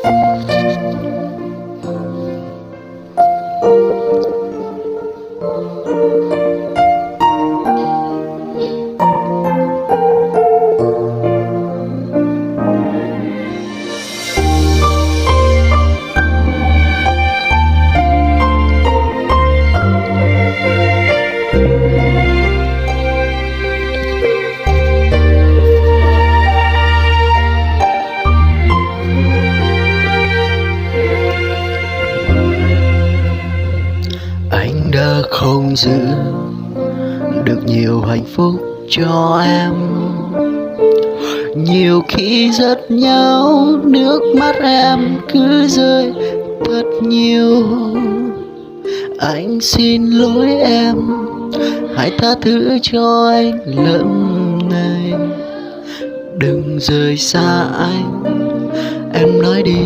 Anh đã không giữ được nhiều hạnh phúc cho em. Nhiều khi rất nhau, nước mắt em cứ rơi thật nhiều. Anh xin lỗi em, hãy tha thứ cho anh lần này. Đừng rời xa anh, em nói đi,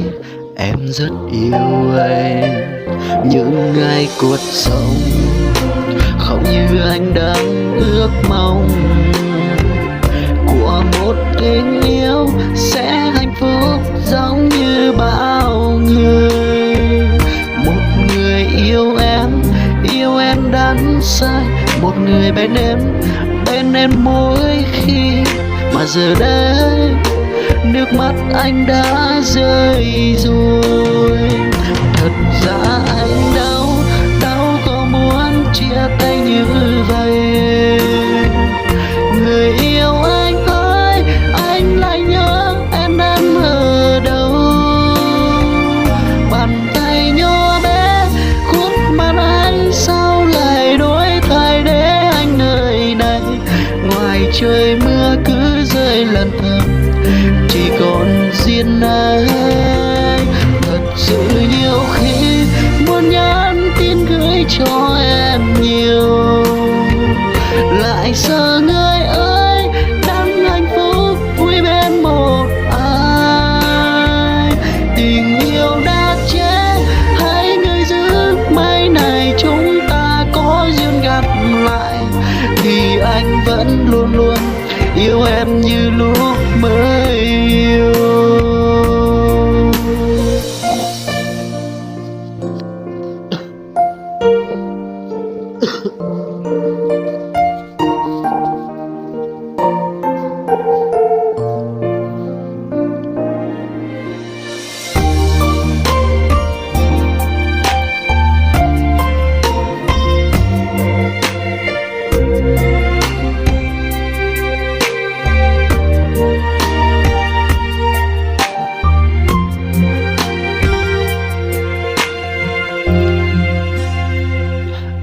em rất yêu anh. Những ngày cuộc sống không như anh đang ước mong, của một tình yêu sẽ hạnh phúc giống như bao người. Một người yêu em đắm say, một người bên em mỗi khi mà giờ đây nước mắt anh đã rơi rồi. Thật ra anh đau có muốn chia tay như vậy. Người yêu anh ơi, anh lại nhớ em ở đâu. Bàn tay nhỏ bé khuất mắt anh, sao lại đổi thay để anh nơi này. Ngoài trời mưa cứ rơi lần thầm, chỉ còn riêng anh. Thật sự nhiều khi muốn nhắn tin gửi cho em nhiều, lại sợ người ơi đang hạnh phúc vui bên một ai. Tình yêu đã chết, hãy người giữ mai này chúng ta có duyên gặp lại, thì anh vẫn luôn luôn yêu em như lúc mới yêu.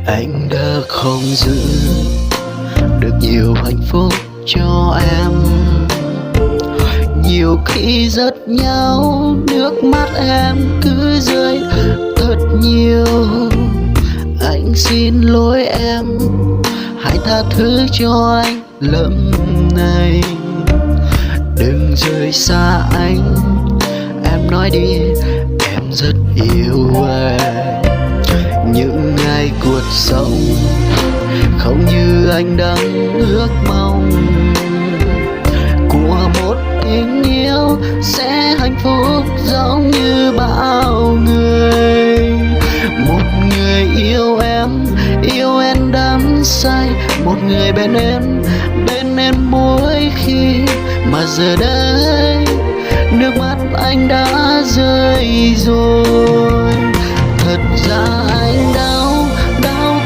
Anh đã không giữ được nhiều hạnh phúc cho em. Nhiều khi rất nhau, nước mắt em cứ rơi thật nhiều. Anh xin lỗi em, hãy tha thứ cho anh lần này. Đừng rời xa anh, em nói đi, em rất yêu anh. Những ngày cuộc sống không như anh đang ước mong, của một tình yêu sẽ hạnh phúc giống như bao người. Một người yêu em đắm say, một người bên em mỗi khi mà giờ đây nước mắt anh đã rơi rồi. Thật ra anh đau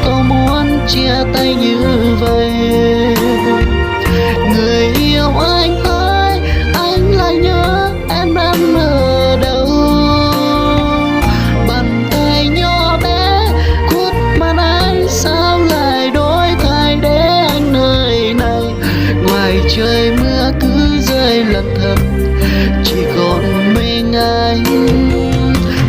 có muốn chia tay như vậy. Người yêu anh ơi, anh lại nhớ em ở đâu. Bàn tay nhỏ bé khuất mắt anh, sao lại đổi thay để anh nơi này. Ngoài trời mưa cứ rơi lặng thầm, chỉ còn mình anh.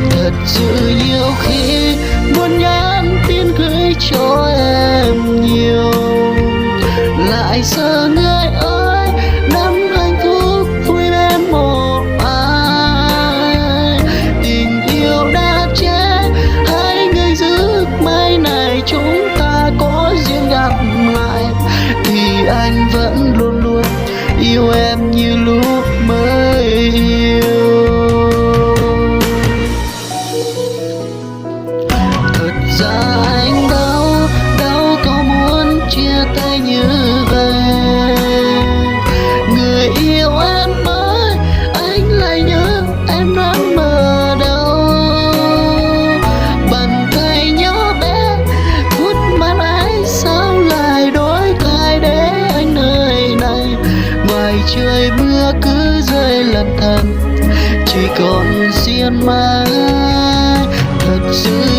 Thật sự nhiều khi muốn nhắn tin gửi cho em nhiều, rồi mưa cứ rơi lầm thầm, chỉ còn riêng mai thật sự